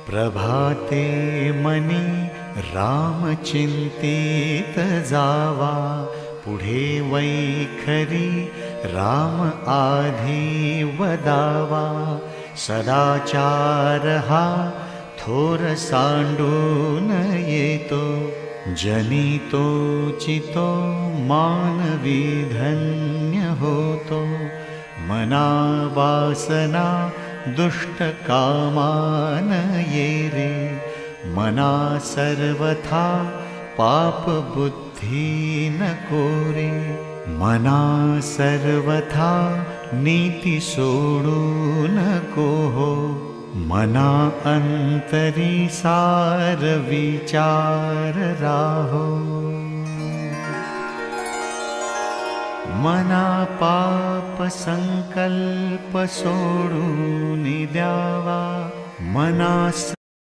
प्रभाते money रामचिंतित Java, पुढे वैखरी राम आधी वदावा। सदाचार हा थोर सांडून येतो, जनितो चितो मानवी धन्य होतो। मना वासना दुष्ट कामान ये रे, मना सर्वथा पाप बुद्धि नको रे। मना सर्वथा नीति सोडू नको हो, मना अंतरी सार विचार राहो। मना पाप संकल्प सोडून द्यावा, मना